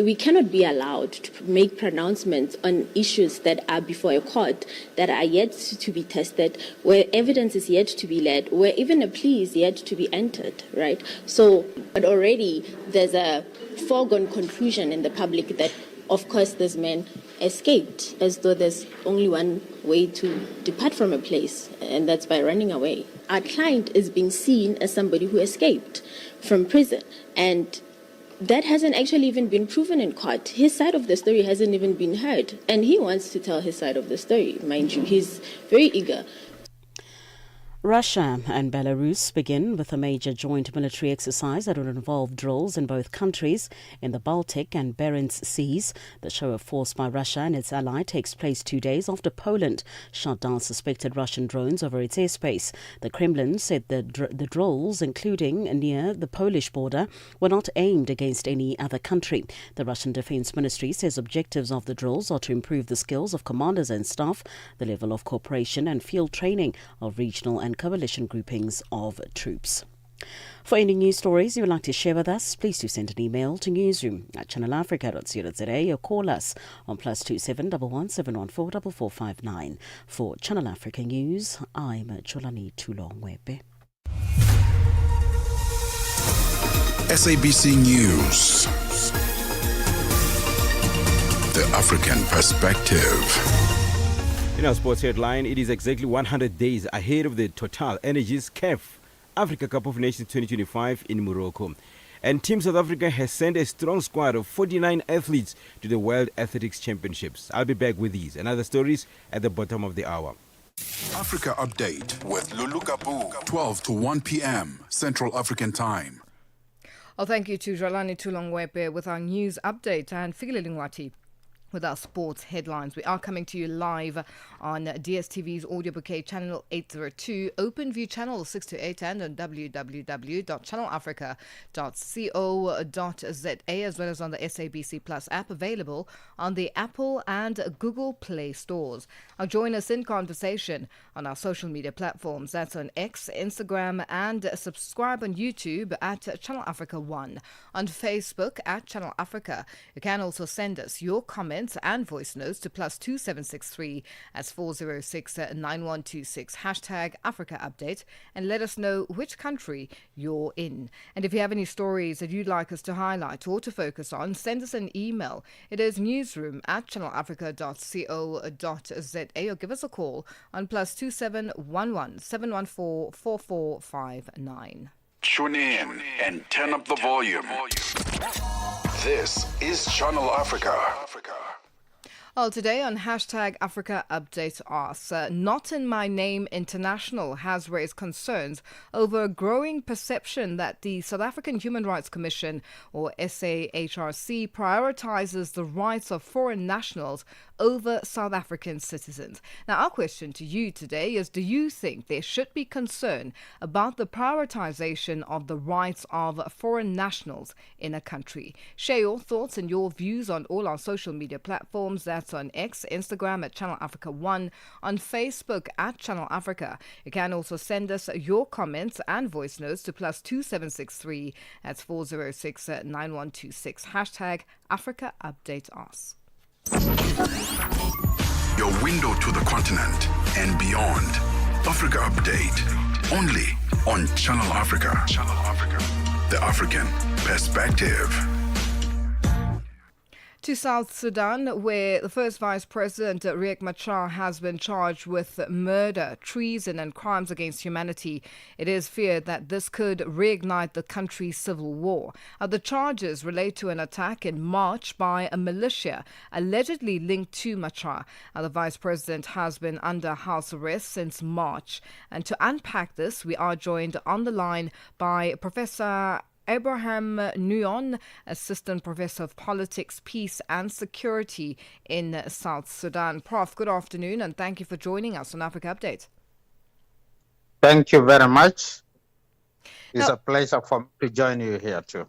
we cannot be allowed to make pronouncements on issues that are before a court, that are yet to be tested, where evidence is yet to be led, where even a plea is yet to be entered, right? So, but already there's a foregone conclusion in the public that, of course, this man escaped, as though there's only one way to depart from a place, and that's by running away. Our client is being seen as somebody who escaped from prison, and that hasn't actually even been proven in court. His side of the story hasn't even been heard, and he wants to tell his side of the story, mind you. He's very eager. Russia and Belarus begin with a major joint military exercise that will involve drills in both countries in the Baltic and Barents Seas. The show of force by Russia and its ally takes place 2 days after Poland shot down suspected Russian drones over its airspace. The Kremlin said the drills, including near the Polish border, were not aimed against any other country. The Russian Defense Ministry says objectives of the drills are to improve the skills of commanders and staff, the level of cooperation and field training of regional and coalition groupings of troops. For any news stories you would like to share with us, please do send an email to newsroom@channelafrica.co.za or call us on +27 11 714 4459. For Channel Africa News, I'm Cholani Tulongwepe. SABC News. The African Perspective. In our sports headline, it is exactly 100 days ahead of the Total Energies CAF Africa Cup of Nations 2025 in Morocco. And Team South Africa has sent a strong squad of 49 athletes to the World Athletics Championships. I'll be back with these and other stories at the bottom of the hour. Africa Update with Lulu Gaboo, 12 to 1 p.m. Central African Time. Well, thank you to Jalani Tulongwepe with our news update and Fikile Lingwati with our sports headlines. We are coming to you live on DSTV's audio bouquet channel 802, OpenView channel 628, and on www.channelafrica.co.za, as well as on the SABC Plus app, available on the Apple and Google Play stores. Now join us in conversation on our social media platforms. That's on X, Instagram, and subscribe on YouTube at Channel Africa 1. On Facebook at Channel Africa. You can also send us your comments and voice notes to +2763 as 406-9126 #Africa Update, and let us know which country you're in. And if you have any stories that you'd like us to highlight or to focus on, send us an email. It is newsroom@channelafrica.co.za, or give us a call on +2711 714 4459. Tune in and turn up the volume. This is Channel Africa. Well, today on #Africa Update asks, Not in My Name International has raised concerns over a growing perception that the South African Human Rights Commission, or SAHRC, prioritizes the rights of foreign nationals over South African citizens. Now, our question to you today is, do you think there should be concern about the prioritization of the rights of foreign nationals in a country? Share your thoughts and your views on all our social media platforms. That's on X, Instagram at Channel Africa 1, on Facebook at Channel Africa. You can also send us your comments and voice notes to +2763 at 406-9126 #Africa Update Us. Your window to the continent and beyond. Africa Update. Only on Channel Africa. The African Perspective. To South Sudan, where the first Vice President, Riek Machar, has been charged with murder, treason and crimes against humanity. It is feared that this could reignite the country's civil war. The charges relate to an attack in March by a militia allegedly linked to Machar. The Vice President has been under house arrest since March. And to unpack this, we are joined on the line by Professor Abraham Nguyen, Assistant Professor of Politics, Peace and Security in South Sudan. Prof, good afternoon and thank you for joining us on Africa Update. Thank you very much. It's a pleasure for me to join you here too.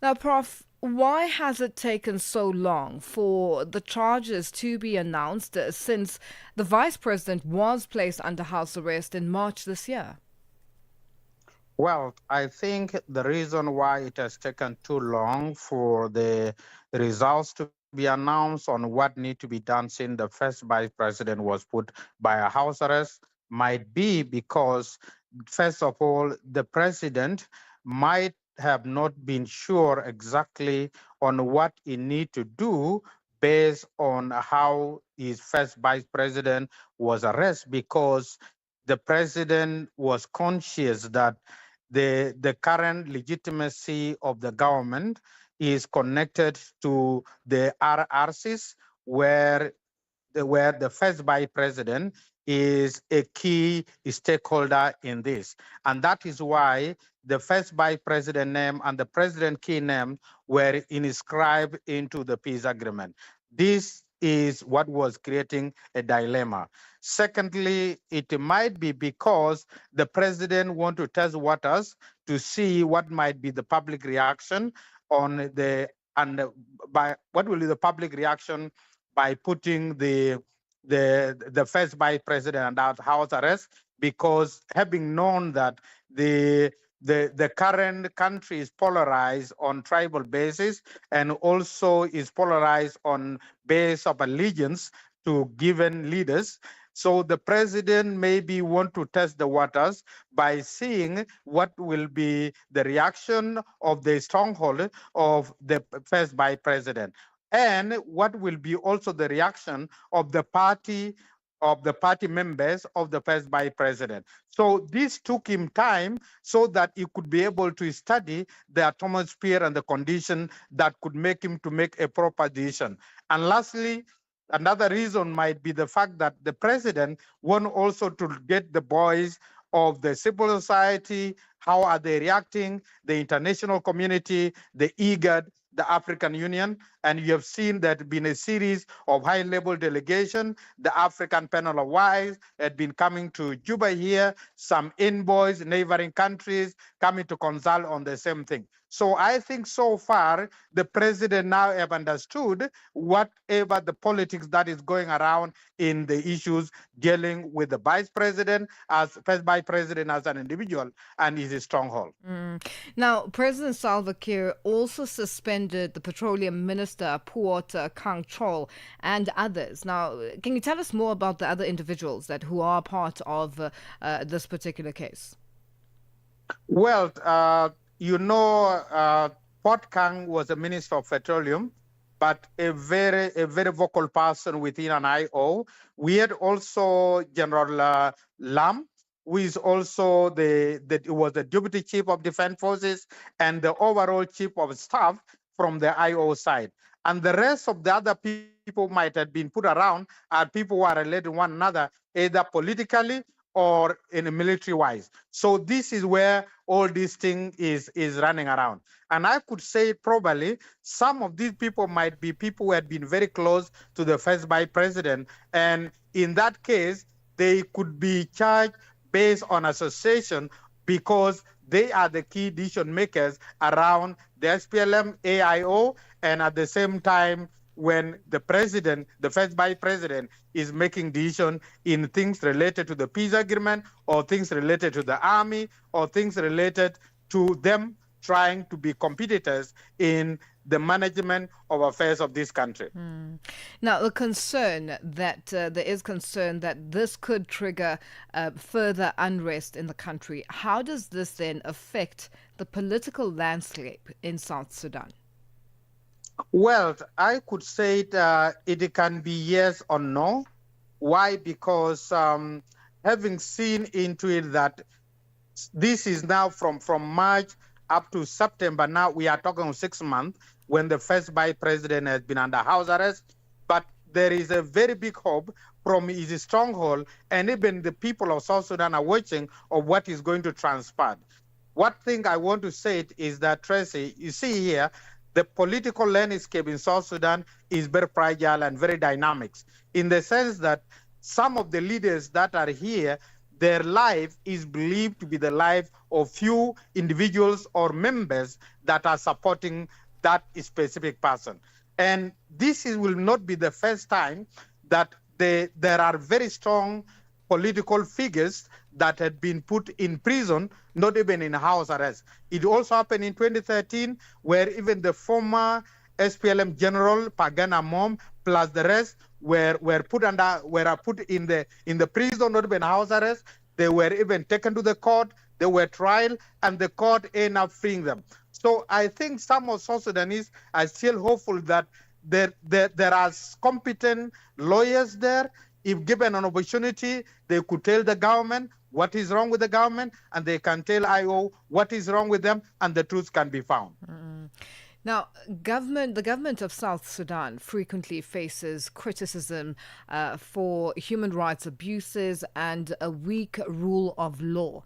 Now, Prof, why has it taken so long for the charges to be announced since the Vice President was placed under house arrest in March this year? Well, I think the reason why it has taken too long for the results to be announced on what need to be done since the first vice president was put by a house arrest might be because, first of all, the president might have not been sure exactly on what he need to do based on how his first vice president was arrested, because the president was conscious that the current legitimacy of the government is connected to the RRCs, where where the first vice president is a key stakeholder in this. And that is why the first vice president name and the president key name were inscribed into the peace agreement. This is what was creating a dilemma. Secondly, it might be because the president want to test waters to see what might be the public reaction on the, and by what will be the public reaction by putting the first vice president under house arrest, because having known that the current country is polarized on tribal basis and also is polarized on base of allegiance to given leaders. So the president maybe want to test the waters by seeing what will be the reaction of the stronghold of the first vice president, and what will be also the reaction of the party members of the first vice president. So this took him time so that he could be able to study the atmosphere and the condition that could make him to make a proper decision. And lastly, another reason might be the fact that the president want also to get the voice of the civil society. How are they reacting? The international community, the IGAD, the African Union, and you have seen that been a series of high-level delegation. The African Panel of Wise had been coming to Juba here, some envoys, neighboring countries coming to consult on the same thing. So I think so far, the president now have understood whatever the politics that is going around in the issues dealing with the vice president as first vice president as an individual and his stronghold. Now, President Salva Kiir also suspended the petroleum minister, Port Kang Chol, and others. Now, can you tell us more about the other individuals who are part of this particular case? Well, Port Kang was a minister of petroleum, but a very vocal person within an IO. We had also General Lam, who is also was the deputy chief of defense forces and the overall chief of staff from the IO side. And the rest of the other people might have been put around are people who are related to one another, either politically or in a military wise. So this is where all this thing is running around. And I could say probably some of these people might be people who had been very close to the first vice president. And in that case, they could be charged based on association because they are the key decision makers around the SPLM AIO, and at the same time, when the president, the first vice president, is making decision in things related to the peace agreement or things related to the army or things related to them trying to be competitors in the management of affairs of this country. Now, the concern that there is concern that this could trigger further unrest in the country. How does this then affect the political landscape in South Sudan? Well, I could say it can be yes or no. Why? Because having seen into it that this is now from March up to September, now we are talking 6 months when the first vice president has been under house arrest. But there is a very big hope from his stronghold, and even the people of South Sudan are watching of what is going to transpire. One thing I want to say is that, Tracy, you see here, the political landscape in South Sudan is very fragile and very dynamic, in the sense that some of the leaders that are here, their life is believed to be the life of few individuals or members that are supporting that specific person. And this will not be the first time that there are very strong political figures that had been put in prison, not even in house arrest. It also happened in 2013, where even the former SPLM general Pagana Mom plus the rest were put in the prison, not even house arrest. They were even taken to the court. They were tried, and the court ended up freeing them. So I think some of South Sudanese are still hopeful that there are competent lawyers there. If given an opportunity, they could tell the government what is wrong with the government, and they can tell IO what is wrong with them, and the truth can be found. Now, the government of South Sudan frequently faces criticism for human rights abuses and a weak rule of law.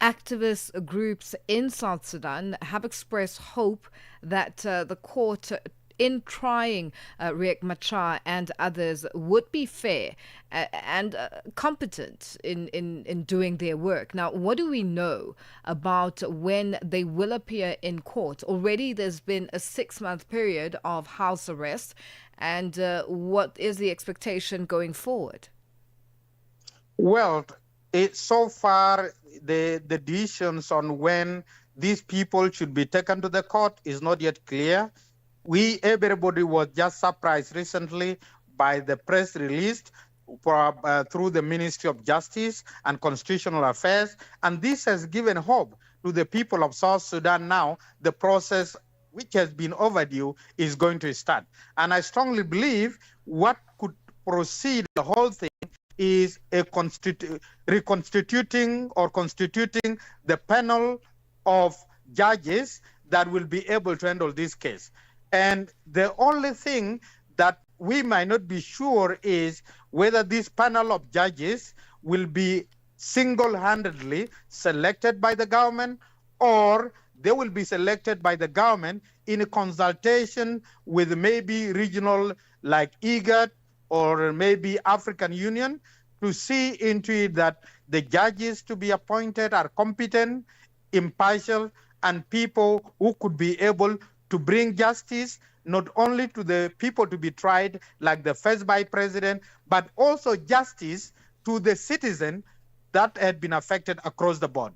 Activist groups in South Sudan have expressed hope that the court in trying Riek Machar and others would be fair and competent in doing their work. Now, what do we know about when they will appear in court? Already there's been a 6-month period of house arrest, and what is the expectation going forward? Well, so far, the decisions on when these people should be taken to the court is not yet clear. Everybody was just surprised recently by the press release through the Ministry of Justice and Constitutional Affairs, and this has given hope to the people of South Sudan. Now the process, which has been overdue, is going to start. And I strongly believe what could proceed the whole thing is reconstituting or constituting the panel of judges that will be able to handle this case. And the only thing that we might not be sure is whether this panel of judges will be single-handedly selected by the government, or they will be selected by the government in a consultation with maybe regional like IGAD or maybe African Union, to see into it that the judges to be appointed are competent, impartial, and people who could be able to bring justice not only to the people to be tried like the first vice president, but also justice to the citizen that had been affected across the board.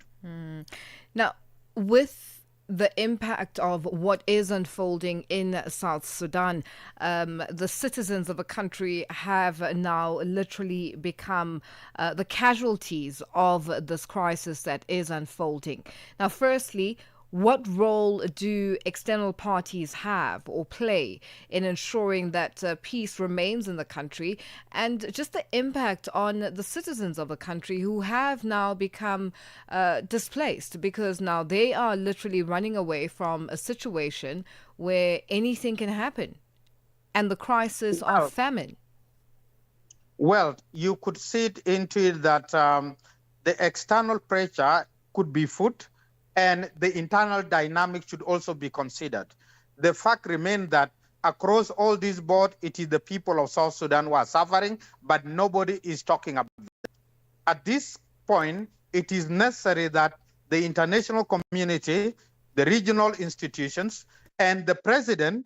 Now, with the impact of what is unfolding in South Sudan, the citizens of the country have now literally become the casualties of this crisis that is unfolding. Now, firstly, what role do external parties have or play in ensuring that peace remains in the country, and just the impact on the citizens of the country who have now become displaced, because now they are literally running away from a situation where anything can happen and the crisis of famine? Well, you could see it into it that the external pressure could be put, and the internal dynamic should also be considered. The fact remains that across all this board, it is the people of South Sudan who are suffering, but nobody is talking about it. At this point, it is necessary that the international community, the regional institutions, and the president,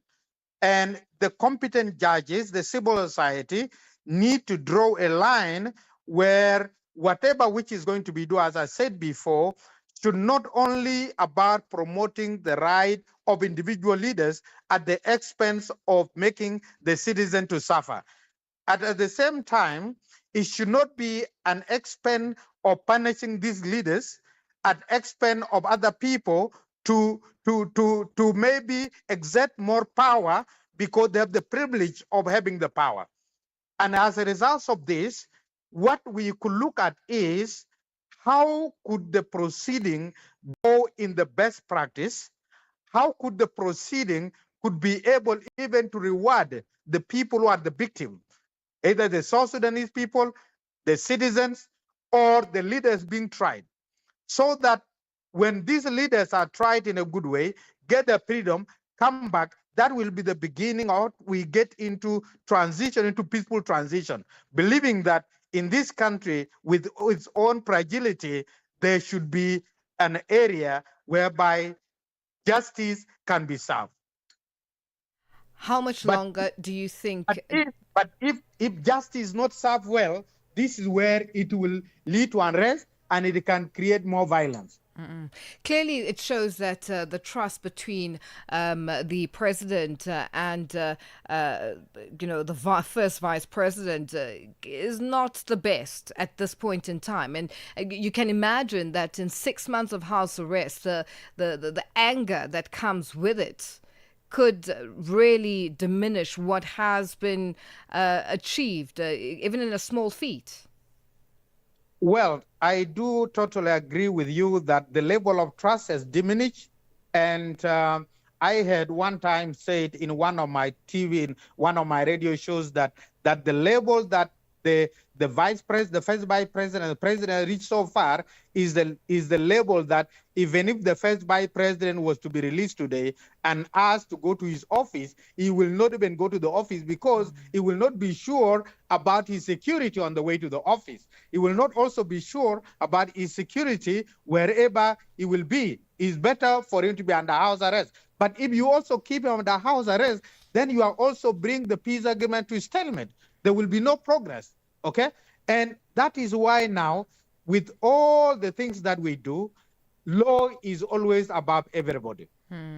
and the competent judges, the civil society, need to draw a line where whatever which is going to be done, as I said before, should not only about promoting the right of individual leaders at the expense of making the citizen to suffer. At the same time, it should not be an expense of punishing these leaders at expense of other people to maybe exert more power because they have the privilege of having the power. And as a result of this, what we could look at is how could the proceeding go in the best practice? How could the proceeding could be able even to reward the people who are the victim, either the South Sudanese people, the citizens, or the leaders being tried, so that when these leaders are tried in a good way, get their freedom, come back, that will be the beginning of we get into transition, into peaceful transition, believing that in this country, with its own fragility, there should be an area whereby justice can be served. How much longer do you think? But if justice is not served well, this is where it will lead to unrest, and it can create more violence. Clearly, it shows that the trust between the president and the first vice president is not the best at this point in time. And you can imagine that in 6 months of house arrest, the anger that comes with it could really diminish what has been achieved, even in a small feat. Well, I do totally agree with you that the level of trust has diminished. And I had one time said in one of my TV, in one of my radio shows, that the level that the vice president, the first vice president, and the president reached so far is the level that even if the first vice president was to be released today and asked to go to his office, he will not even go to the office because he will not be sure about his security on the way to the office. He will not also be sure about his security wherever he will be. It's better for him to be under house arrest. But if you also keep him under house arrest, then you are also bring the peace agreement to stalemate. There will be no progress, okay? And that is why now, with all the things that we do, law is always above everybody.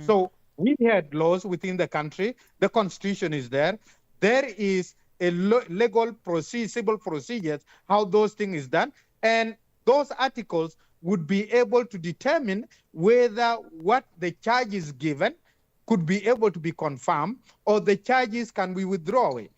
So we had laws within the country. The constitution is there. There is a legal civil procedures, how those things is done. And those articles would be able to determine whether what the charge is given could be able to be confirmed or the charges can be withdrawn,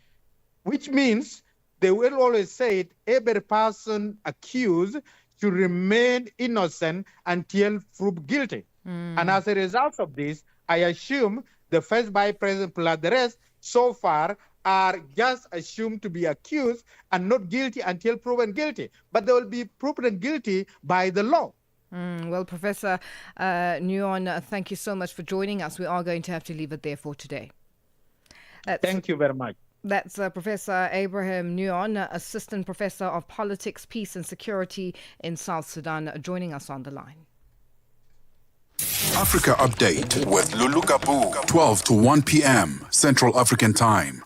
which means they will always say every person accused should remain innocent until proved guilty. And as a result of this, I assume the first vice president plus the rest so far are just assumed to be accused and not guilty until proven guilty. But they will be proven guilty by the law. Well, Professor Nguyen, thank you so much for joining us. We are going to have to leave it there for today. Thank you very much. That's Professor Abraham Nguyen, Assistant Professor of Politics, Peace and Security in South Sudan, joining us on the line. Africa Update with Lulu Gaboo, 12 to 1 p.m. Central African Time.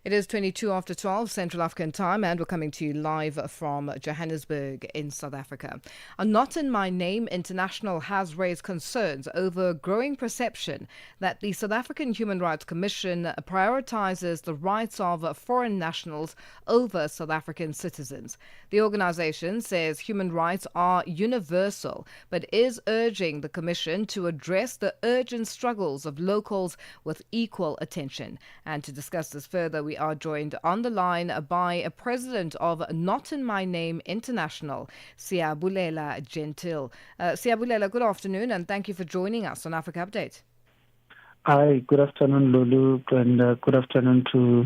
It is 22 after 12 Central African Time, and we're coming to you live from Johannesburg in South Africa. A Not in My Name International has raised concerns over a growing perception that the South African Human Rights Commission prioritizes the rights of foreign nationals over South African citizens. The organization says human rights are universal, but is urging the Commission to address the urgent struggles of locals with equal attention. And to discuss this further, we are joined on the line by a president of Not in My Name International, Siyabulela Gentil. Siyabulela, good afternoon, and thank you for joining us on Africa Update. Hi, good afternoon, Lulu, and good afternoon to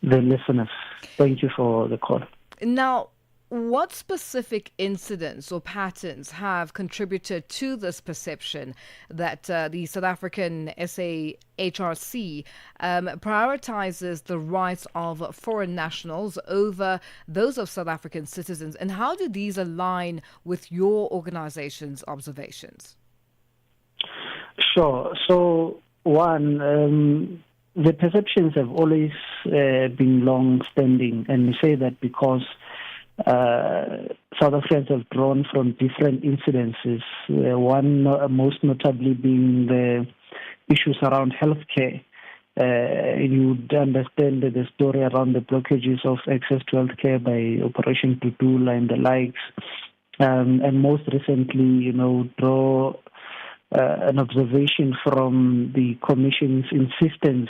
the listeners. Thank you for the call. Now, what specific incidents or patterns have contributed to this perception that the South African SAHRC prioritizes the rights of foreign nationals over those of South African citizens? And how do these align with your organization's observations? Sure. So, one, the perceptions have always been long-standing, and we say that because South Africans have drawn from different incidences, one most notably being the issues around healthcare. You would understand the story around the blockages of access to healthcare by Operation Tutula and the likes. And most recently, draw an observation from the Commission's insistence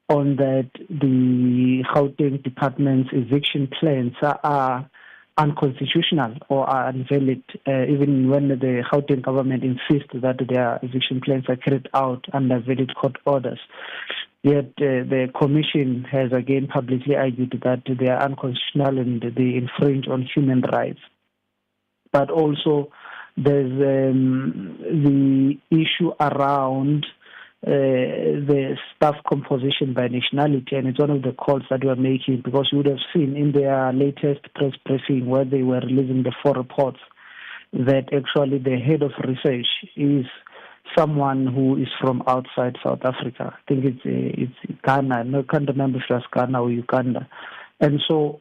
on that the Gauteng Department's eviction plans are unconstitutional or are invalid, even when the Gauteng government insists that their eviction plans are carried out under valid court orders. Yet the Commission has again publicly argued that they are unconstitutional and they infringe on human rights. But also there's the issue around the staff composition by nationality, and it's one of the calls that we are making, because you would have seen in their latest press briefing where they were releasing the 4 reports that actually the head of research is someone who is from outside South Africa. I think it's Ghana. I can't remember if it was Ghana or Uganda. And so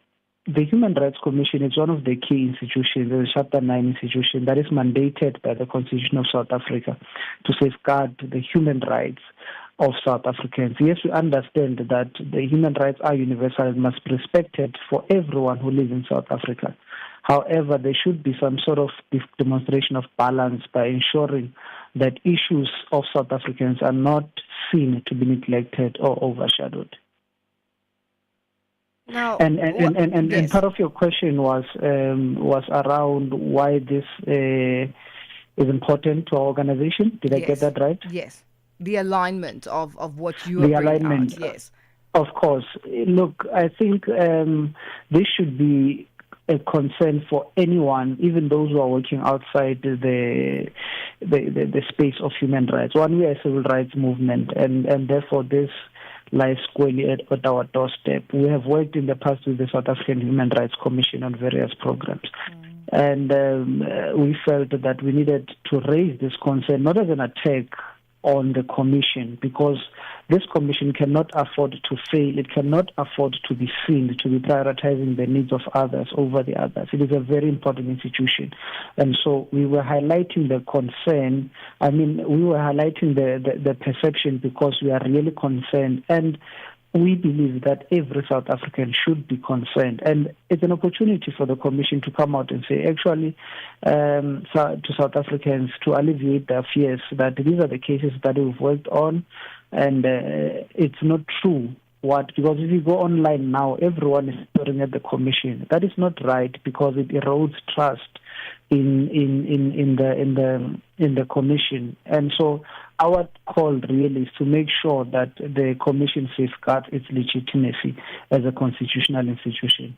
the Human Rights Commission is one of the key institutions, the Chapter 9 institution that is mandated by the Constitution of South Africa to safeguard the human rights of South Africans. Yes, we understand that the human rights are universal and must be respected for everyone who lives in South Africa. However, there should be some sort of demonstration of balance by ensuring that issues of South Africans are not seen to be neglected or overshadowed. Now, and part of your question was around why this is important to our organization. Did I get that right? Yes. The alignment of what you the are bringing alignment, out. Yes. Of course. Look, I think this should be a concern for anyone, even those who are working outside the space of human rights. One, we are a civil rights movement, and therefore this lies squarely at our doorstep. We have worked in the past with the South African Human Rights Commission on various programs. And we felt that we needed to raise this concern, not as an attack on the commission, because this commission cannot afford to fail. It cannot afford to be seen to be prioritizing the needs of others over the others. It is a very important institution. And so we were highlighting the concern. I mean, we were highlighting the perception because we are really concerned. And we believe that every South African should be concerned. And it's an opportunity for the Commission to come out and say, actually, to South Africans, to alleviate their fears that these are the cases that we've worked on, and it's not true. Because if you go online now, everyone is staring at the Commission. That is not right, because it erodes trust in the Commission. And so our call really is to make sure that the Commission safeguards its legitimacy as a constitutional institution.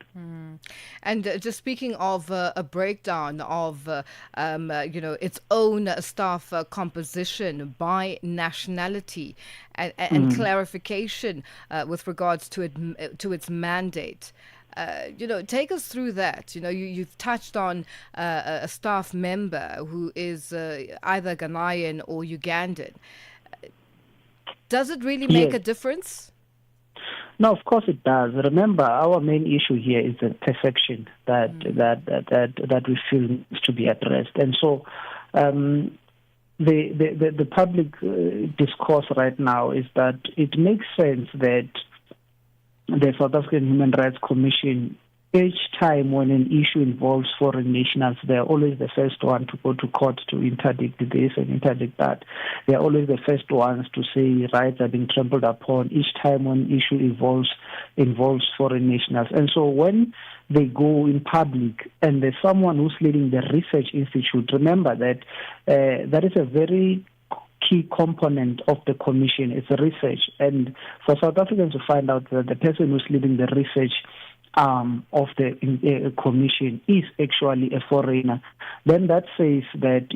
And just speaking of a breakdown of its own staff composition by nationality and clarification with regards to its mandate. Take us through that. You've touched on a staff member who is either Ghanaian or Ugandan. Does it really make a difference? No, of course it does. Remember, our main issue here is the perception that we feel needs to be addressed, and so the public discourse right now is that it makes sense that the South African Human Rights Commission, each time when an issue involves foreign nationals, they're always the first one to go to court to interdict this and interdict that. They're always the first ones to say rights are being trampled upon each time when an issue involves foreign nationals. And so when they go in public and there's someone who's leading the research institute, remember that that is a very key component of the commission. It's research, and for South Africans to find out that the person who's leading the research of the commission is actually a foreigner, then that says that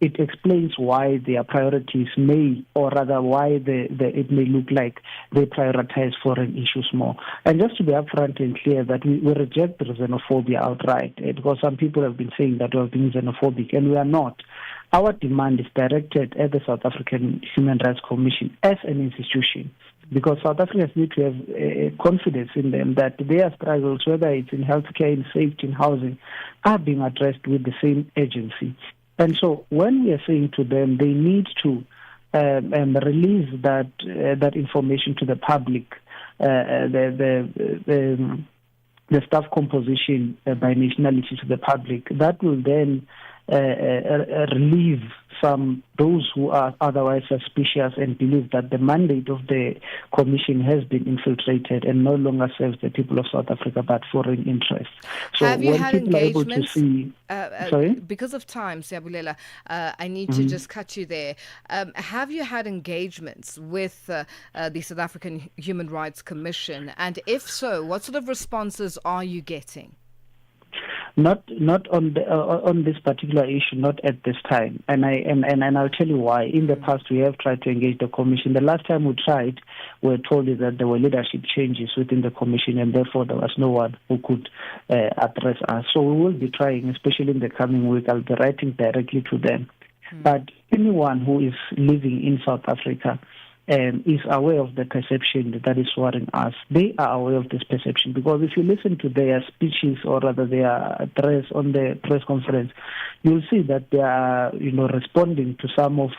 it explains why their priorities may, or rather why it may look like they prioritize foreign issues more. And just to be upfront and clear that we reject xenophobia outright, because some people have been saying that we are being xenophobic, and we are not. Our demand is directed at the South African Human Rights Commission as an institution, because South Africans need to have confidence in them that their struggles, whether it's in healthcare, in safety, in housing, are being addressed with the same agency. And so when we are saying to them they need to release that information to the public, the staff composition by nationality to the public, that will then relieve those who are otherwise suspicious and believe that the mandate of the commission has been infiltrated and no longer serves the people of South Africa but foreign interests. So have you when had people engagements? Are able to see, sorry? Because of time, Siyabulela, I need to just cut you there. Have you had engagements with the South African Human Rights Commission? And if so, what sort of responses are you getting? Not on this particular issue, not at this time, and I'll tell you why. In the past, we have tried to engage the commission. The last time we tried, we were told that there were leadership changes within the commission, and therefore there was no one who could address us. So we will be trying, especially in the coming week. I'll be writing directly to them. But anyone who is living in South Africa is aware of the perception that is worrying us. They are aware of this perception because if you listen to their speeches or rather their address on the press conference, you'll see that they are, responding to some of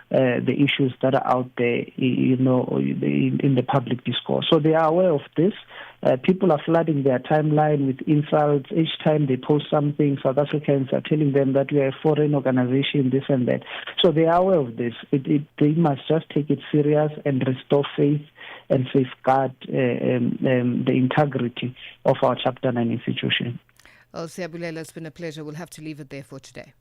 the issues that are out there, in the public discourse. So they are aware of this. People are flooding their timeline with insults. Each time they post something, South Africans are telling them that we are a foreign organization, this and that. So they are aware of this. They must just take it serious and restore faith and safeguard the integrity of our Chapter 9 institution. Well, Siyabulela, it's been a pleasure. We'll have to leave it there for today.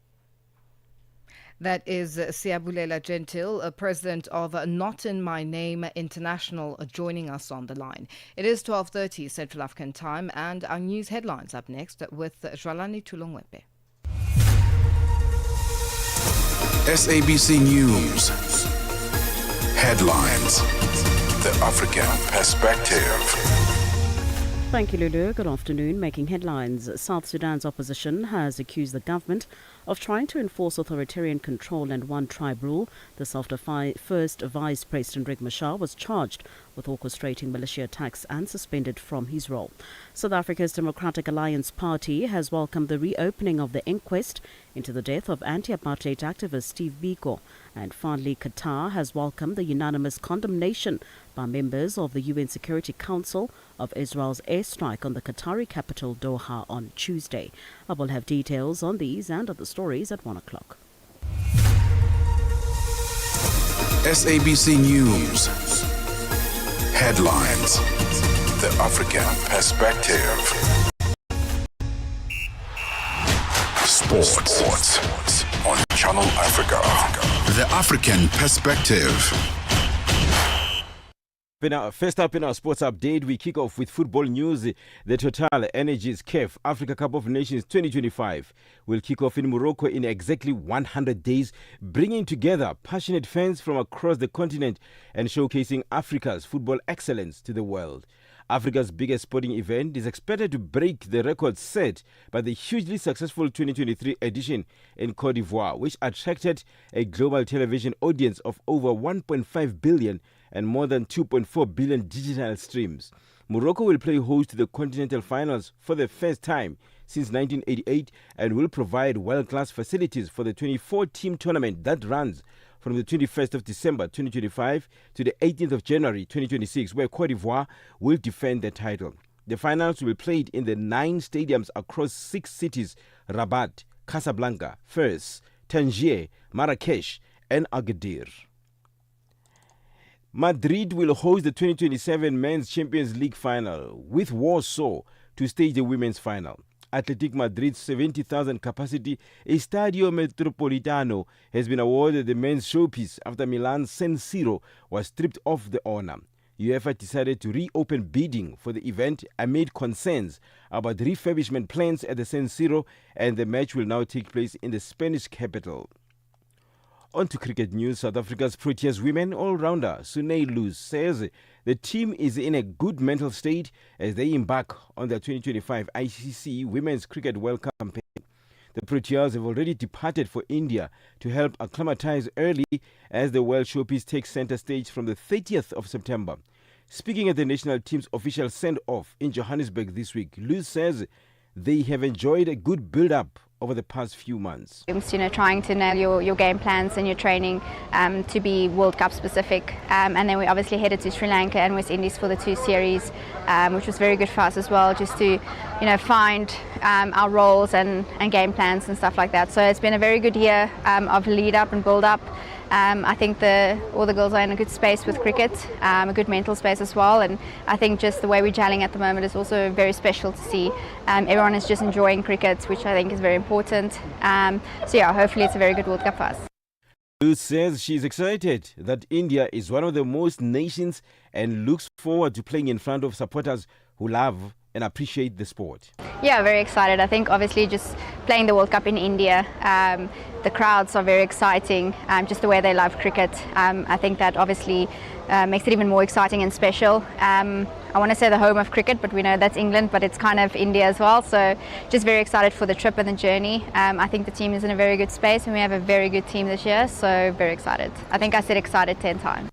That is Siyabulela Gentil, president of Not In My Name International, joining us on the line. It is 12:30 Central African time, and our news headlines up next with Jwalani Tulongwepe. SABC News. Headlines. The African Perspective. Thank you, Lulu. Good afternoon. Making headlines, South Sudan's opposition has accused the government of trying to enforce authoritarian control and one-tribe rule. This after first Vice President Riek Machar was charged with orchestrating militia attacks and suspended from his role. South Africa's Democratic Alliance Party has welcomed the reopening of the inquest into the death of anti-apartheid activist Steve Biko. And finally, Qatar has welcomed the unanimous condemnation by members of the UN Security Council of Israel's airstrike on the Qatari capital Doha on Tuesday. I will have details on these and other stories at 1 o'clock. SABC News. Headlines. The African Perspective. Sports on Channel Africa. The African Perspective. First up in our sports update, we kick off with football news. The Total Energies CAF Africa Cup of Nations 2025 will kick off in Morocco in exactly 100 days, bringing together passionate fans from across the continent and showcasing Africa's football excellence to the world. Africa's biggest sporting event is expected to break the record set by the hugely successful 2023 edition in Cote d'Ivoire, which attracted a global television audience of over 1.5 billion and more than 2.4 billion digital streams. Morocco will play host to the continental finals for the first time since 1988 and will provide world-class facilities for the 24-team tournament that runs from the 21st of December 2025 to the 18th of January 2026, where Cote d'Ivoire will defend the title. The finals will be played in the 9 stadiums across 6 cities: Rabat, Casablanca, Fez, Tangier, Marrakesh, and Agadir. Madrid will host the 2027 Men's Champions League final, with Warsaw to stage the women's final. Athletic Madrid's 70,000 capacity Estadio Metropolitano has been awarded the men's showpiece after Milan's San Siro was stripped of the honor. UEFA decided to reopen bidding for the event amid concerns about refurbishment plans at the San Siro, and the match will now take place in the Spanish capital. On to cricket news. South Africa's Proteas women all-rounder Sunay Luz says the team is in a good mental state as they embark on their 2025 ICC Women's Cricket World Cup campaign. The Proteas have already departed for India to help acclimatize early as the World Showpiece takes center stage from the 30th of September. Speaking at the national team's official send-off in Johannesburg this week, Luz says they have enjoyed a good build-up over the past few months. Trying to nail your game plans and your training to be World Cup specific. And then we obviously headed to Sri Lanka and West Indies for the 2 series, which was very good for us as well, just to find our roles and game plans and stuff like that. So it's been a very good year of lead up and build up. I think all the girls are in a good space with cricket, a good mental space as well, and I think just the way we're gelling at the moment is also very special to see. Everyone is just enjoying cricket, which I think is very important. So yeah, hopefully it's a very good World Cup for us. Luz says she's excited that India is one of the most nations and looks forward to playing in front of supporters who love and appreciate the sport. Yeah, very excited. I think obviously just playing the World Cup in India, the crowds are very exciting, just the way they love cricket. I think that obviously makes it even more exciting and special. I want to say the home of cricket, but we know that's England, but it's kind of India as well. So just very excited for the trip and the journey. I think the team is in a very good space and we have a very good team this year, so very excited. I think I said excited 10 times.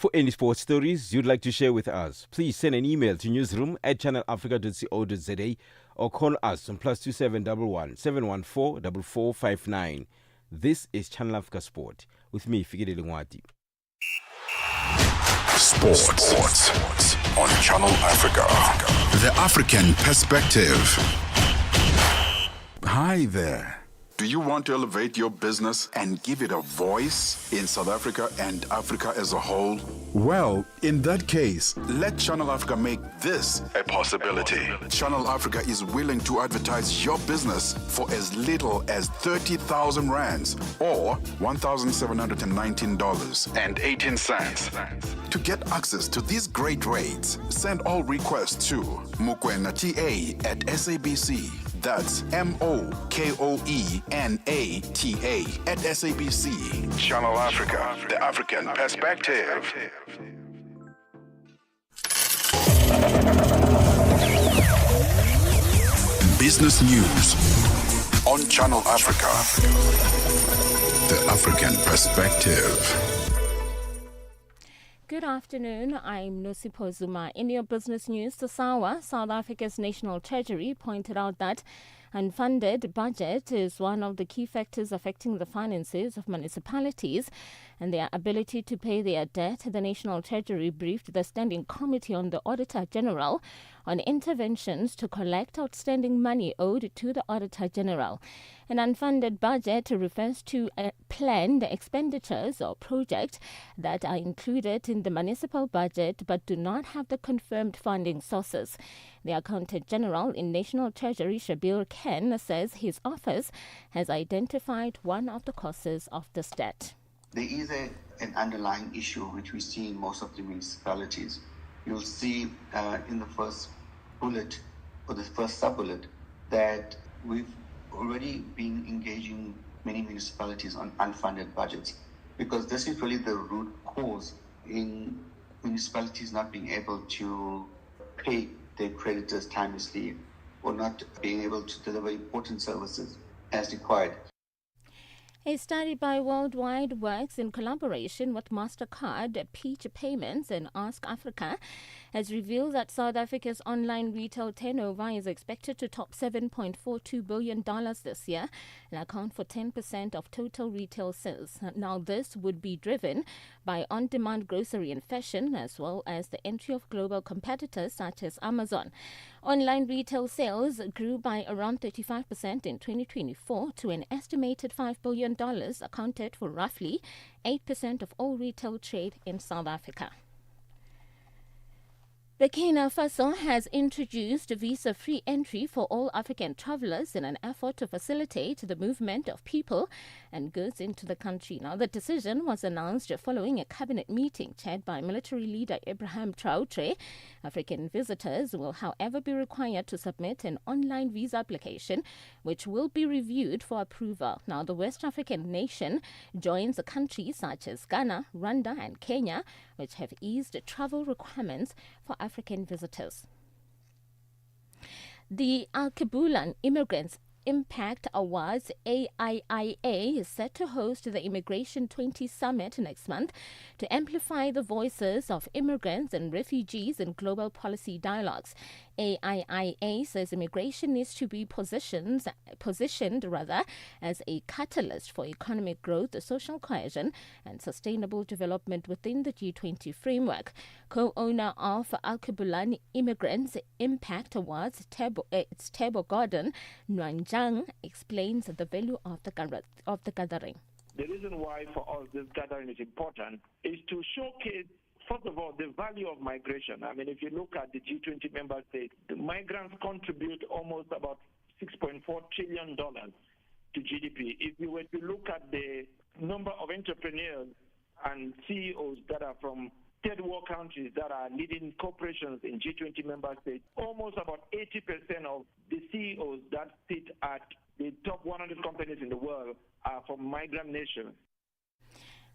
For any sports stories you'd like to share with us, please send an email to newsroom@channelafrica.co.za or call us on +2711 714 4459. This is Channel Africa Sport with me, Fikile Lungwati. Sports on Channel Africa. The African perspective. Hi there. Do you want to elevate your business and give it a voice in South Africa and Africa as a whole? Well, in that case, let Channel Africa make this a possibility. Channel Africa is willing to advertise your business for as little as 30,000 rands or $1,719.18. To get access to these great rates, send all requests to mokoenata@SABC. That's MOKOENATA@SABC. Channel Africa, the African perspective. Business news on Channel Africa, the African perspective. Good afternoon, I'm Nosipho Zuma. In your business news, Sasawa, South Africa's National Treasury, pointed out that unfunded budget is one of the key factors affecting the finances of municipalities and their ability to pay their debt. The National Treasury briefed the Standing Committee on the Auditor General on interventions to collect outstanding money owed to the Auditor General. An unfunded budget refers to planned expenditures or projects that are included in the municipal budget but do not have the confirmed funding sources. The Accountant General in National Treasury, Shabir Ken, says his office has identified one of the causes of this debt. There is an underlying issue which we see in most of the municipalities. You'll see in the first bullet or the first sub-bullet that we've already been engaging many municipalities on unfunded budgets, because this is really the root cause in municipalities not being able to pay their creditors timelessly or not being able to deliver important services as required. A study by Worldwide Works in collaboration with MasterCard, Peach Payments and Ask Africa has revealed that South Africa's online retail turnover is expected to top $7.42 billion this year and account for 10% of total retail sales. Now, this would be driven by on-demand grocery and fashion, as well as the entry of global competitors such as Amazon. Online retail sales grew by around 35% in 2024 to an estimated $5 billion, accounted for roughly 8% of all retail trade in South Africa. Burkina Faso has introduced visa-free entry for all African travelers in an effort to facilitate the movement of people and goods into the country. Now, the decision was announced following a cabinet meeting chaired by military leader Ibrahim Traoré. African visitors will, however, be required to submit an online visa application, which will be reviewed for approval. Now, the West African nation joins countries such as Ghana, Rwanda, and Kenya, which have eased travel requirements for African visitors. The Al-Kabulan Immigrants Impact Awards AIIA is set to host the Immigration 20 Summit next month to amplify the voices of immigrants and refugees in global policy dialogues. AIIA says immigration needs to be positioned as a catalyst for economic growth, social cohesion, and sustainable development within the G20 framework. Co-owner of Al-Kabulan Immigrants Impact Awards, Tebo Gordon Nwanjang, explains the value of the gathering. The reason why for us this gathering is important is to showcase, first of all, the value of migration. I mean, if you look at the G20 member states, the migrants contribute almost about $6.4 trillion to GDP. If you were to look at the number of entrepreneurs and CEOs that are from third world countries that are leading corporations in G20 member states, almost about 80% of the CEOs that sit at the top 100 companies in the world are from migrant nations.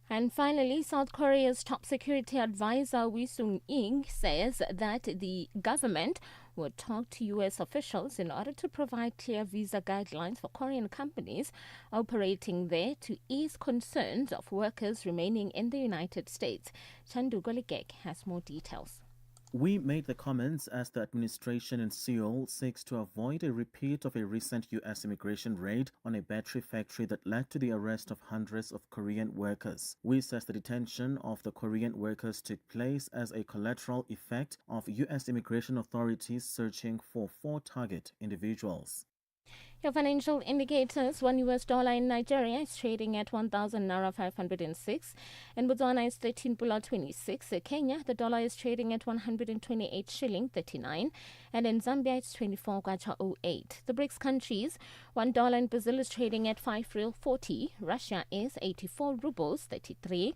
And finally, South Korea's top security advisor Wee Sung-ing says that the government would talk to U.S. officials in order to provide clear visa guidelines for Korean companies operating there to ease concerns of workers remaining in the United States. Chandu Goligek has more details. We made the comments as the administration in Seoul seeks to avoid a repeat of a recent U.S. immigration raid on a battery factory that led to the arrest of hundreds of Korean workers. We says the detention of the Korean workers took place as a collateral effect of U.S. immigration authorities searching for 4 target individuals. Your financial indicators: $1 US in Nigeria is trading at 1,000 naira 506. In Botswana is 13 pula 26. Kenya, the dollar is trading at 128 shilling 39. And in Zambia, it's 24 kwacha 08. The BRICS countries: $1 in Brazil is trading at 5 real 40. Russia is 84 rubles 33.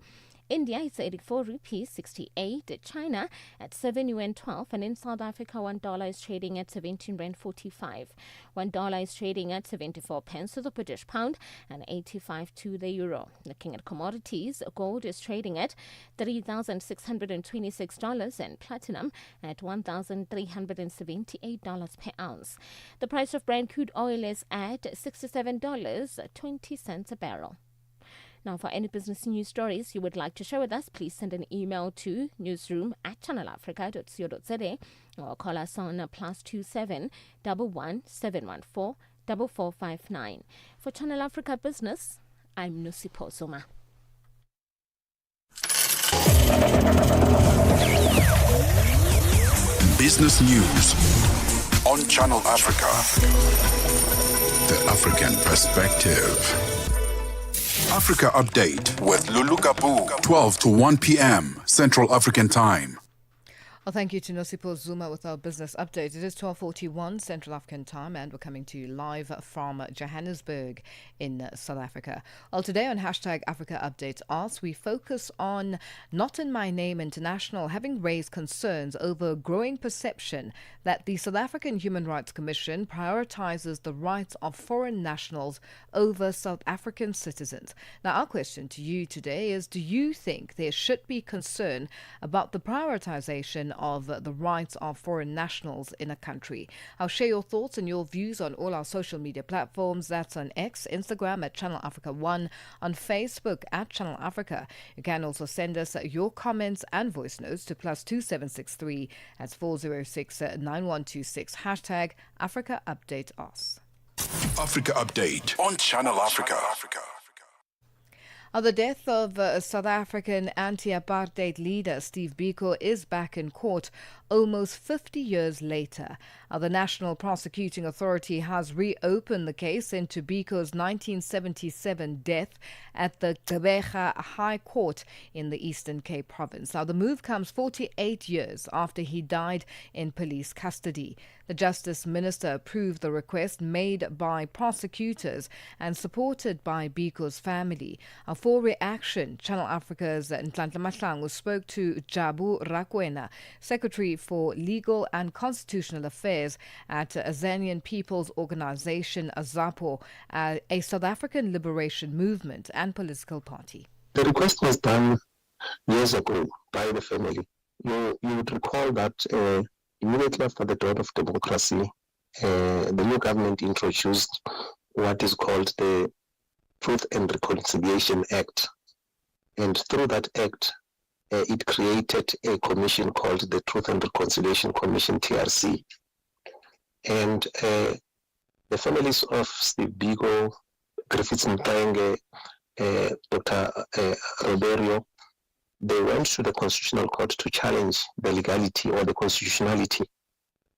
India is 84 rupees 68, China at 7 yuan 12, and in South Africa $1 is trading at 17 rand 45. $1 is trading at 74 pence to the British pound and 85 to the euro. Looking at commodities, gold is trading at $3,626 and platinum at $1,378 per ounce. The price of Brent crude oil is at $67.20 a barrel. Now, for any business news stories you would like to share with us, please send an email to newsroom@channelafrica.co.za or call us on +27 11 714 4459. For Channel Africa Business, I'm Nusipho Zuma. Business news on Channel Africa. The African perspective. Africa Update with Lulu Gaboo, 12 to 1 p.m. Central African Time. Well, thank you to Nosipo Zuma with our business update. It is 12:41 Central African Time, and we're coming to you live from Johannesburg in South Africa. Well, today on #Africa Updates Ask, we focus on Not in My Name International having raised concerns over a growing perception that the South African Human Rights Commission prioritizes the rights of foreign nationals over South African citizens. Now, our question to you today is: do you think there should be concern about the prioritization of the rights of foreign nationals in a country? I'll share your thoughts and your views on all our social media platforms. That's on X, Instagram at Channel Africa 1, on Facebook at Channel Africa. You can also send us your comments and voice notes to +2763 at 406 9126 #Africa Update Us. Africa Update on Channel Africa. The death of South African anti-apartheid leader Steve Biko is back in court almost 50 years later. The National Prosecuting Authority has reopened the case into Biko's 1977 death at the Gqeberha High Court in the Eastern Cape Province. Now, the move comes 48 years after he died in police custody. The Justice Minister approved the request made by prosecutors and supported by Biko's family. For reaction, Channel Africa's Nhlanhla Mahlangu spoke to Jabu Rakwena, Secretary for Legal and Constitutional Affairs at Azanian People's Organization, ZAPO, a South African liberation movement and political party. The request was done years ago by the family. You would recall that immediately after the dawn of democracy, the new government introduced what is called the Truth and Reconciliation Act. And through that act, it created a commission called the Truth and Reconciliation Commission, TRC. And the families of Steve Biko, Griffiths Mtenge, Dr. Roberio, they went to the Constitutional Court to challenge the legality or the constitutionality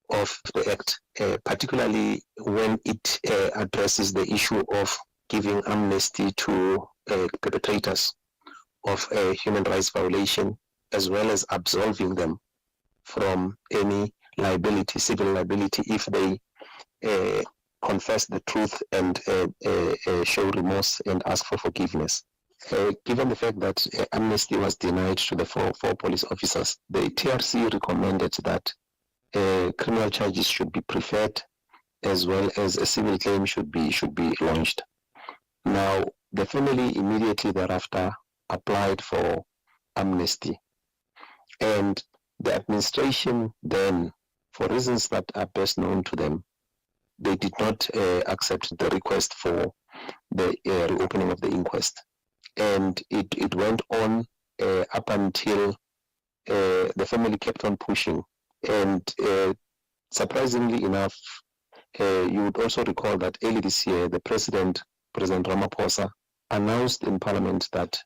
of the act, particularly when it addresses the issue of giving amnesty to perpetrators of a human rights violation, as well as absolving them from any liability, civil liability, if they confess the truth and show remorse and ask for forgiveness. Given the fact that amnesty was denied to the four police officers, the TRC recommended that criminal charges should be preferred, as well as a civil claim should be launched. Now, the family immediately thereafter applied for amnesty. And the administration then, for reasons that are best known to them, they did not accept the request for the reopening of the inquest. And it went on up until the family kept on pushing. And surprisingly enough, you would also recall that early this year, the President Ramaphosa, announced in Parliament that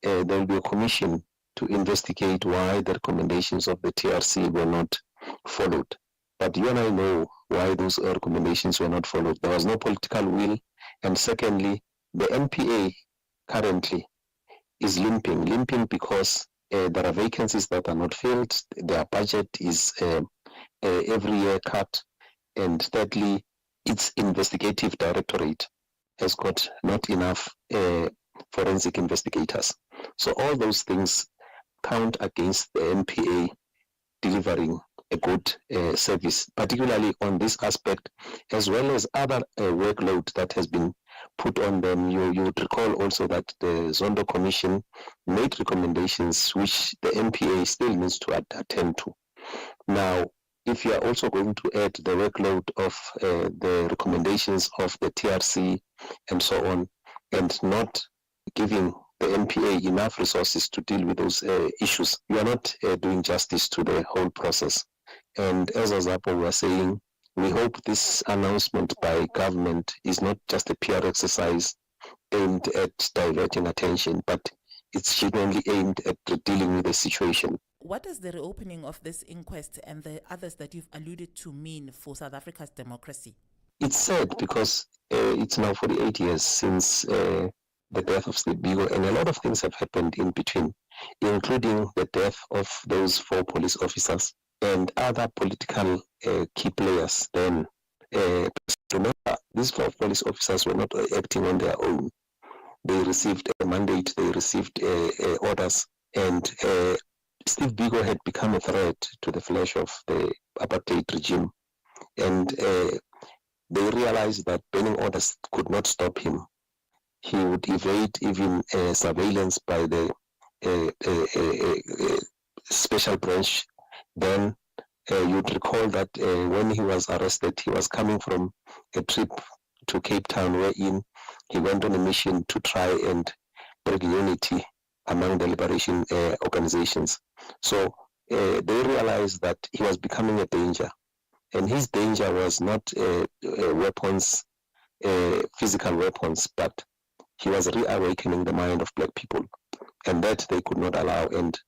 there will be a commission to investigate why the recommendations of the TRC were not followed. But you and I know why those recommendations were not followed. There was no political will. And secondly, the NPA currently is limping because there are vacancies that are not filled. Their budget is every year cut. And thirdly, its investigative directorate has got not enough forensic investigators. So all those things count against the NPA delivering a good service, particularly on this aspect, as well as other workload that has been put on them. You would recall also that the Zondo Commission made recommendations which the NPA still needs to attend to. Now, if you are also going to add the workload of the recommendations of the TRC and so on, and not giving the NPA enough resources to deal with those issues, you are not doing justice to the whole process. And as Azapo was saying, we hope this announcement by government is not just a PR exercise aimed at diverting attention, but it's genuinely aimed at dealing with the situation. What does the reopening of this inquest and the others that you've alluded to mean for South Africa's democracy? It's sad because it's now 48 years since the death of Steve Biko, and a lot of things have happened in between, including the death of those 4 police officers and other political key players. Then remember, these 4 police officers were not acting on their own. They received a mandate, they received orders, and Steve Biko had become a threat to the flesh of the apartheid regime. And they realized that banning orders could not stop him. He would evade even surveillance by the special branch. Then you'd recall that when he was arrested, he was coming from a trip to Cape Town, wherein he went on a mission to try and bring unity among the liberation organizations. So they realized that he was becoming a danger. And his danger was not weapons, physical weapons, but he was reawakening the mind of black people. And that they could not allow. And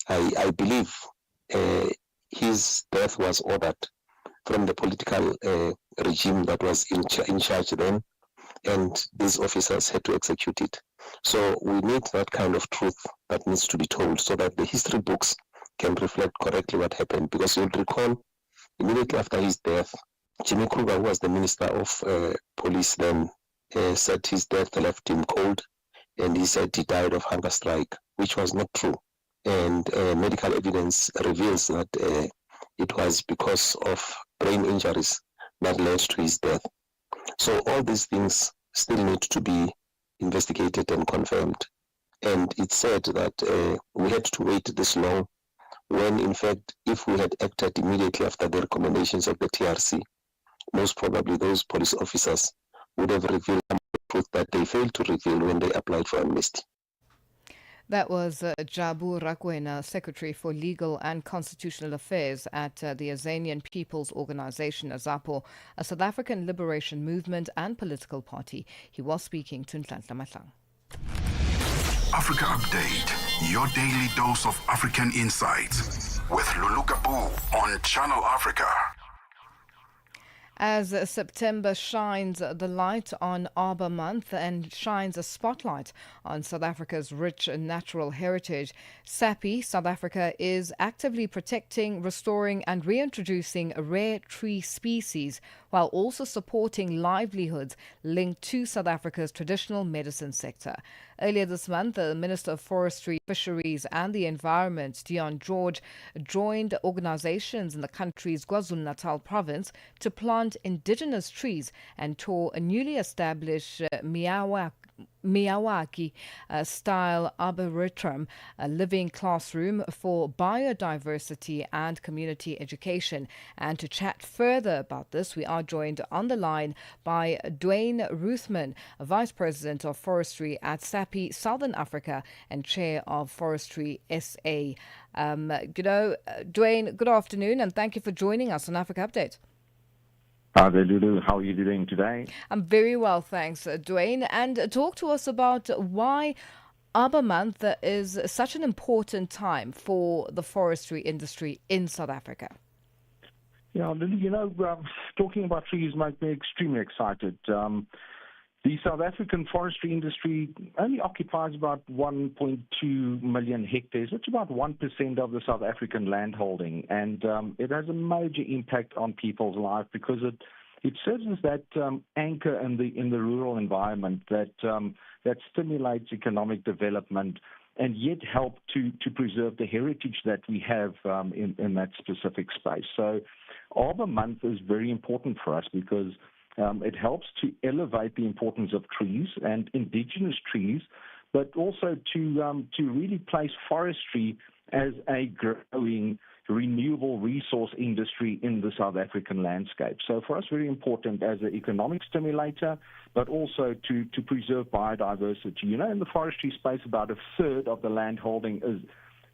I believe his death was ordered from the political regime that was in charge then, and these officers had to execute it. So we need that kind of truth that needs to be told so that the history books can reflect correctly what happened. Because you'll recall, immediately after his death, Jimmy Kruger, who was the Minister of Police then, said his death left him cold, and he said he died of hunger strike, which was not true. And medical evidence reveals that it was because of brain injuries that led to his death. So all these things still need to be investigated and confirmed. And it's said that we had to wait this long when, in fact, if we had acted immediately after the recommendations of the TRC, most probably those police officers would have revealed the truth that they failed to reveal when they applied for amnesty. That was Jabu Rakwena, Secretary for Legal and Constitutional Affairs at the Azanian People's Organization, AZAPO, a South African liberation movement and political party. He was speaking to Nhlanhla Mahlang. Africa Update, your daily dose of African insights with Lulu Gaboo on Channel Africa. As September shines the light on Arbor Month and shines a spotlight on South Africa's rich natural heritage, SAPI South Africa is actively protecting, restoring and reintroducing rare tree species while also supporting livelihoods linked to South Africa's traditional medicine sector. Earlier this month, the Minister of Forestry, Fisheries and the Environment, Dion George, joined organizations in the country's KwaZulu-Natal province to plant indigenous trees and tour a newly established Miawa Miyawaki style arboretum, a living classroom for biodiversity and community education. And to chat further about this, we are joined on the line by Dwayne Ruthman, Vice President of Forestry at SAPI Southern Africa and Chair of Forestry SA. Dwayne, good afternoon, and thank you for joining us on Africa Update. Hi there, Lulu. How are you doing today? I'm very well, thanks, Dwayne. And talk to us about why Arbor Month is such an important time for the forestry industry in South Africa. Yeah, Lulu, talking about trees makes me extremely excited. The South African forestry industry only occupies about 1.2 million hectares. It's about 1% of the South African landholding, and it has a major impact on people's life because it serves as that anchor in the rural environment that stimulates economic development and yet help to preserve the heritage that we have in that specific space. So Arbor Month is very important for us because it helps to elevate the importance of trees and indigenous trees, but also to really place forestry as a growing renewable resource industry in the South African landscape. So for us, very important as an economic stimulator, but also to preserve biodiversity. In the forestry space, about a third of the land holding is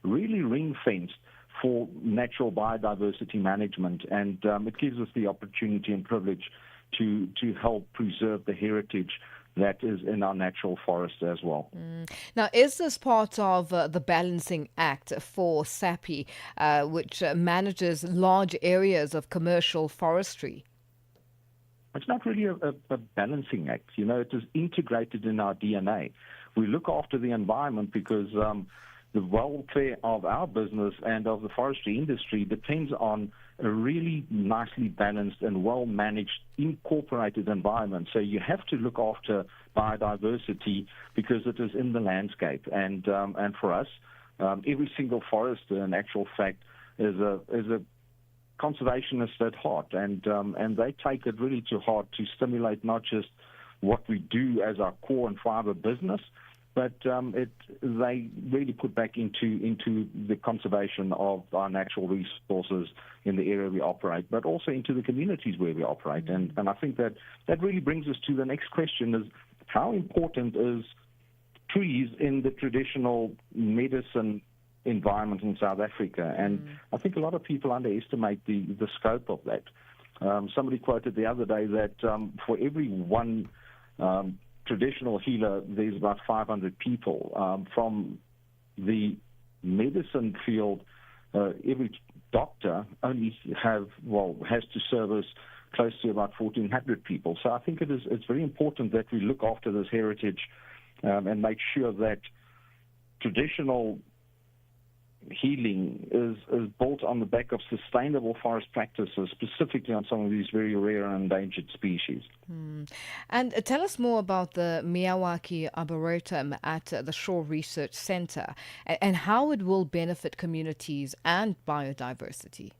really ring-fenced for natural biodiversity management, and it gives us the opportunity and privilege to help preserve the heritage that is in our natural forests as well. Now, is this part of the Balancing Act for SAPI, which manages large areas of commercial forestry? It's not really a balancing act. It is integrated in our DNA. We look after the environment because the welfare of our business and of the forestry industry depends on a really nicely balanced and well-managed, incorporated environment. So you have to look after biodiversity because it is in the landscape. And for us, every single forester, in actual fact, is a conservationist at heart, and they take it really to heart to stimulate not just what we do as our core and fiber business, but they really put back into the conservation of our natural resources in the area we operate, but also into the communities where we operate. And I think that really brings us to the next question: is how important is trees in the traditional medicine environment in South Africa? And I think a lot of people underestimate the scope of that. Somebody quoted the other day that for every one traditional healer, there's about 500 people. From the medicine field, every doctor only has to service close to about 1,400 people. So I think it's very important that we look after this heritage and make sure that traditional healing is built on the back of sustainable forest practices, specifically on some of these very rare and endangered species. And tell us more about the Miyawaki Arboretum at the Shaw Research Centre and how it will benefit communities and biodiversity.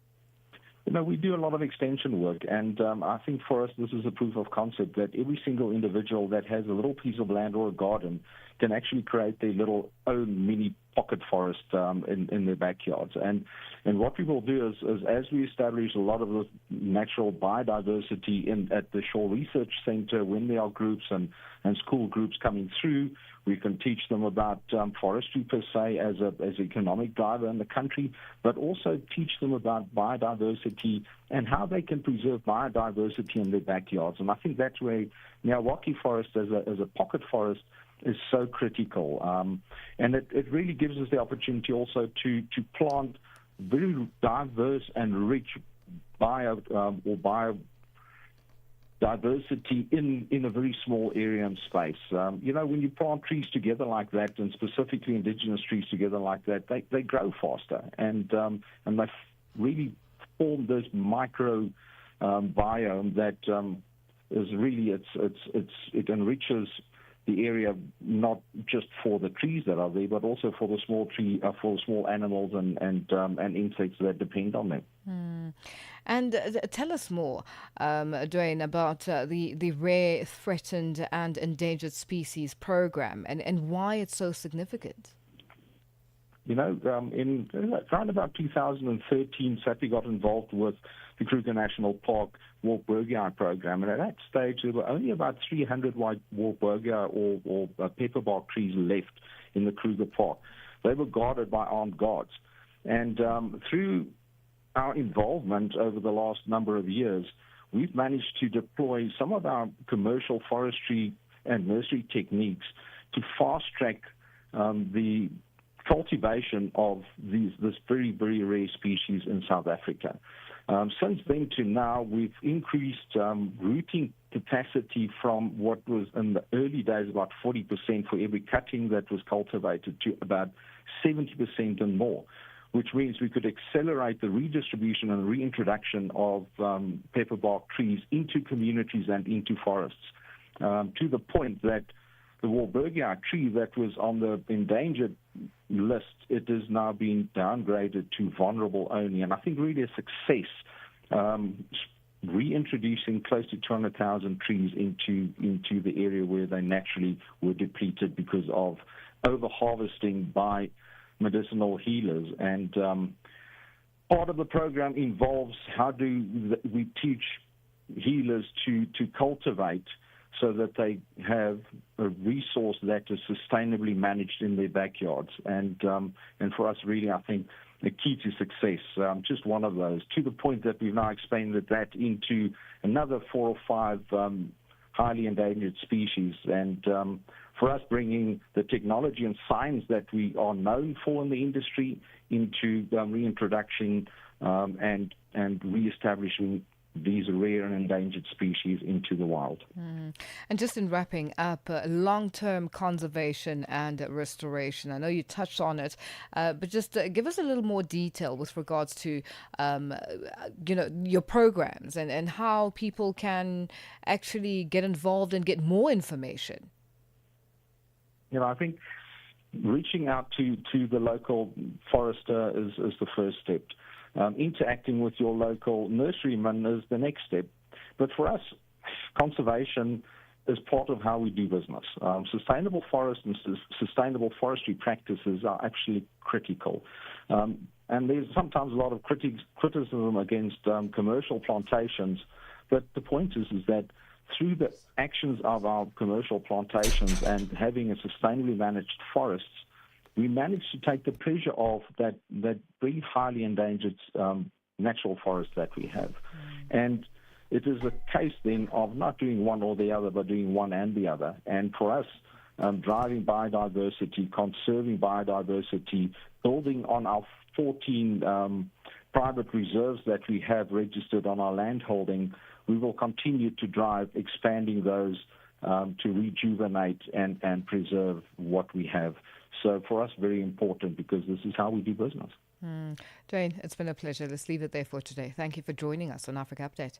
We do a lot of extension work, and I think for us this is a proof of concept that every single individual that has a little piece of land or a garden can actually create their little own mini pocket forest in their backyards. And what we will do is as we establish a lot of the natural biodiversity at the Shaw Research Centre, when there are groups and school groups coming through, we can teach them about forestry per se as an economic driver in the country, but also teach them about biodiversity and how they can preserve biodiversity in their backyards. And I think that's where Miyawaki Forest as a pocket forest is so critical. And it really gives us the opportunity also to plant very diverse and rich biodiversity in a very small area and space. When you plant trees together like that, and specifically indigenous trees together like that, they grow faster, and they really form this micro biome that is really it enriches the area not just for the trees that are there, but also for the small animals and insects that depend on them. And tell us more, Dwayne, about the Rare, Threatened and Endangered Species program and why it's so significant. In around about 2013, SAPI got involved with the Kruger National Park Warburgia program, and at that stage there were only about 300 white Warburgia or pepperbark trees left in the Kruger Park. They were guarded by armed guards, and through our involvement over the last number of years, we've managed to deploy some of our commercial forestry and nursery techniques to fast-track the cultivation of this very, very rare species in South Africa. Since then to now, we've increased rooting capacity from what was in the early days about 40% for every cutting that was cultivated to about 70% and more, which means we could accelerate the redistribution and reintroduction of pepperbark trees into communities and into forests, to the point that the Warburgia tree that was on the endangered list, it is now being downgraded to vulnerable only. And I think really a success reintroducing close to 200,000 trees into the area where they naturally were depleted because of over-harvesting by medicinal healers. And part of the program involves how do we teach healers to cultivate so that they have a resource that is sustainably managed in their backyards. And for us, really, I think the key to success, just one of those, to the point that we've now expanded that into another 4 or 5 highly endangered species. And for us, bringing the technology and science that we are known for in the industry into reintroduction and reestablishing these rare and endangered species into the wild. And just in wrapping up, long-term conservation and restoration. I know you touched on it, but just give us a little more detail with regards to, your programs and how people can actually get involved and get more information. I think reaching out to the local forester is the first step. Interacting with your local nurseryman is the next step. But for us, conservation is part of how we do business. Sustainable forest and sustainable forestry practices are actually critical. And there's sometimes a lot of criticism against commercial plantations. But the point is that through the actions of our commercial plantations and having a sustainably managed forests, we managed to take the pressure off that very highly endangered natural forest that we have. And it is a case then of not doing one or the other, but doing one and the other. And for us, driving biodiversity, conserving biodiversity, building on our 14 private reserves that we have registered on our land holding, we will continue to drive expanding those to rejuvenate and preserve what we have. So for us, very important because this is how we do business. Dwayne, it's been a pleasure. Let's leave it there for today. Thank you for joining us on Africa Update.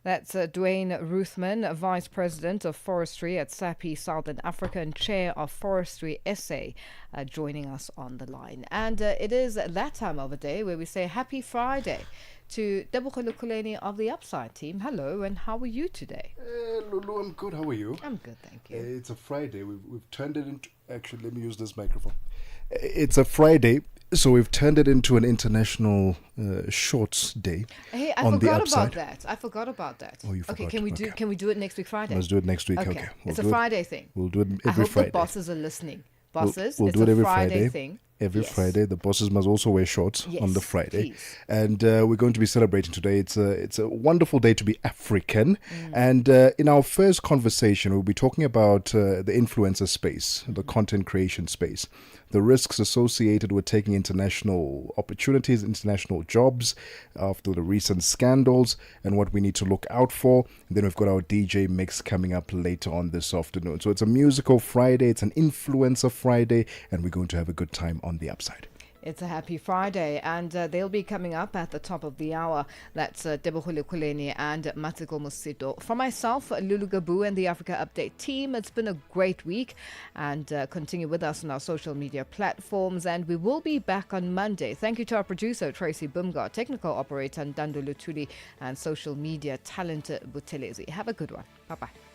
That's Dwayne Ruthman, Vice President of Forestry at SAPI Southern Africa and Chair of Forestry SA, joining us on the line. And it is that time of the day where we say Happy Friday to Debokholo Kuleni of the Upside team. Hello, and how are you today? Lulu, I'm good. How are you? I'm good, thank you. It's a Friday. We've turned it into... Actually, let me use this microphone. It's a Friday, so we've turned it into an international shorts day. Hey, I on the forgot Upside. about that. I forgot about that. Oh, you Okay, forgot. can we do it next week Friday? Let's do it next week. Okay. It's We'll a do Friday thing. We'll do it every I hope Friday. the bosses are listening. Bosses, We'll it's do it a every Friday Friday. thing. Every Yes. Friday, the bosses must also wear shorts Yes, on the Friday, please. and we're going to be celebrating today. It's a wonderful day to be African, and in our first conversation, we'll be talking about the influencer space, the content creation space, the risks associated with taking international opportunities, international jobs after the recent scandals, and what we need to look out for. And then we've got our DJ mix coming up later on this afternoon. So it's a musical Friday, it's an influencer Friday, and we're going to have a good time on the Upside. It's a happy Friday, and they'll be coming up at the top of the hour. That's Debohole Kuleni and Matiko Musito. For myself, Lulu Gaboo and the Africa Update team, it's been a great week, and continue with us on our social media platforms, and we will be back on Monday. Thank you to our producer, Tracy Bumgar, technical operator, Ndando Lutuli, and social media talent, Butelezi. Have a good one. Bye-bye.